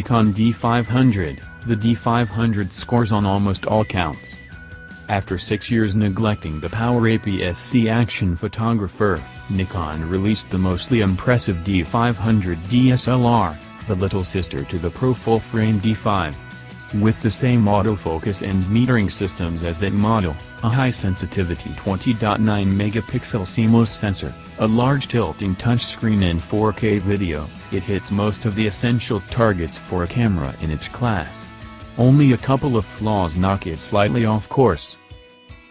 Nikon D500, the D500 scores on almost all counts. After 6 years neglecting the power APS-C action photographer, Nikon released the mostly impressive D500 DSLR, the little sister to the Pro full-frame D5. With the same autofocus and metering systems as that model, a high-sensitivity 20.9-megapixel seamless sensor, a large tilting touchscreen and 4K video, it hits most of the essential targets for a camera in its class. Only a couple of flaws knock it slightly off course.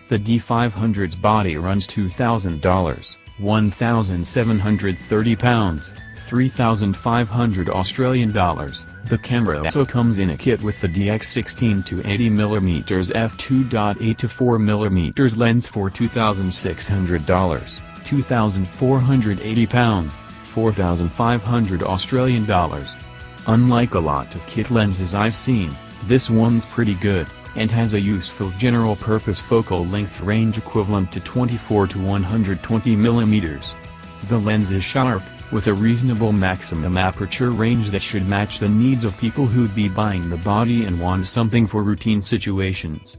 The D500's body runs $2,000, 1,730 pounds, 3,500 Australian dollars. The camera also comes in a kit with the DX16 to 80mm f2.8 to 4mm lens for $2,600, 2,480 pounds, 4,500 Australian dollars. Unlike a lot of kit lenses I've seen, this one's pretty good, and has a useful general-purpose focal length range equivalent to 24 to 120 mm. The lens is sharp, with a reasonable maximum aperture range that should match the needs of people who'd be buying the body and want something for routine situations.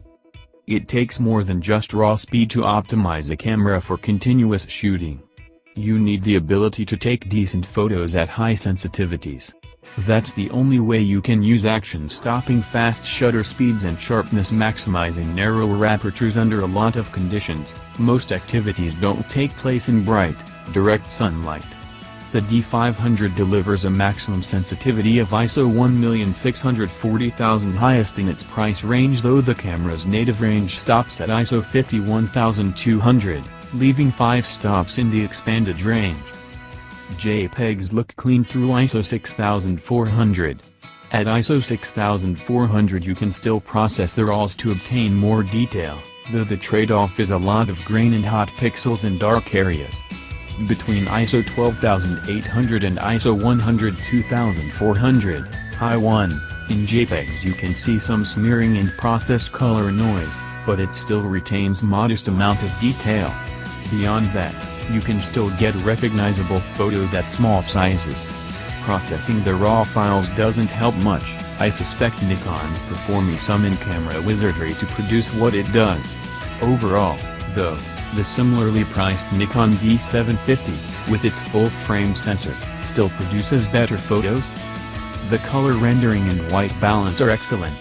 It takes more than just raw speed to optimize a camera for continuous shooting. You need the ability to take decent photos at high sensitivities. That's the only way you can use action-stopping fast shutter speeds and sharpness maximizing narrower apertures under a lot of conditions. Most activities don't take place in bright, direct sunlight. The D500 delivers a maximum sensitivity of ISO 1,640,000, highest in its price range, though the camera's native range stops at ISO 51,200, leaving 5 stops in the expanded range. JPEGs look clean through ISO 6400. At ISO 6400 you can still process the RAWs to obtain more detail, though the trade-off is a lot of grain and hot pixels in dark areas. Between ISO 12800 and ISO 102,400, high 1, in JPEGs you can see some smearing and processed color noise, but it still retains modest amount of detail. Beyond that, you can still get recognizable photos at small sizes. Processing the raw files doesn't help much. I suspect Nikon's performing some in-camera wizardry to produce what it does. Overall, though, the similarly priced Nikon D750, with its full-frame sensor, still produces better photos. The color rendering and white balance are excellent.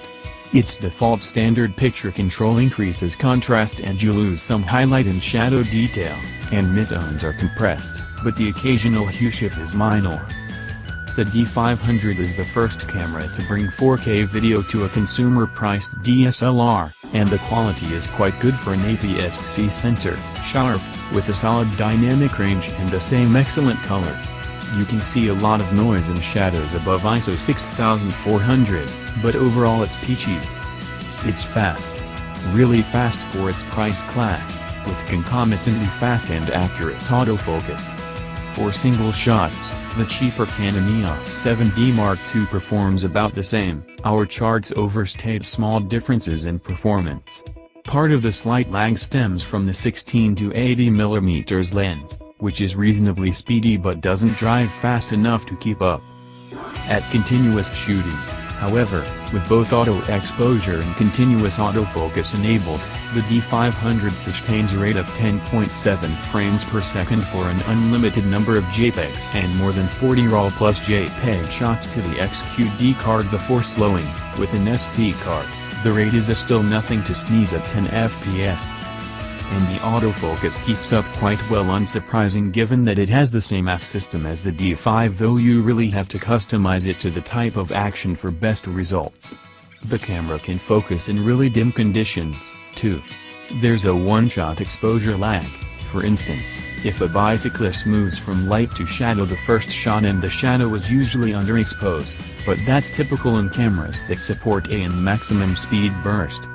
Its default standard picture control increases contrast and you lose some highlight and shadow detail, and midtones are compressed, but the occasional hue shift is minor. The D500 is the first camera to bring 4K video to a consumer-priced DSLR, and the quality is quite good for an APS-C sensor, sharp, with a solid dynamic range and the same excellent color. You can see a lot of noise and shadows above ISO 6400, but overall it's peachy. It's fast. Really fast for its price class, with concomitantly fast and accurate autofocus. For single shots, the cheaper Canon EOS 7D Mark II performs about the same. Our charts overstate small differences in performance. Part of the slight lag stems from the 16 to 80mm lens, which is reasonably speedy but doesn't drive fast enough to keep up. At continuous shooting, however, with both auto exposure and continuous autofocus enabled, the D500 sustains a rate of 10.7 frames per second for an unlimited number of JPEGs and more than 40 RAW plus JPEG shots to the XQD card before slowing. With an SD card, the rate is still nothing to sneeze at 10 FPS. And the autofocus keeps up quite well, unsurprising given that it has the same AF system as the D5, though you really have to customize it to the type of action for best results. The camera can focus in really dim conditions, too. There's a one-shot exposure lag. For instance, if a bicyclist moves from light to shadow the first shot and the shadow is usually underexposed, but that's typical in cameras that support a and maximum speed burst.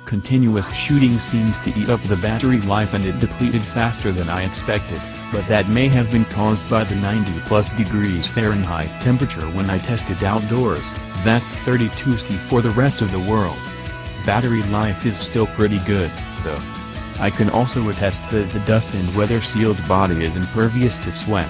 Continuous shooting seemed to eat up the battery life and it depleted faster than I expected, but that may have been caused by the 90+ degrees Fahrenheit temperature when I tested outdoors. That's 32°C for the rest of the world. Battery life is still pretty good, though. I can also attest that the dust and weather-sealed body is impervious to sweat.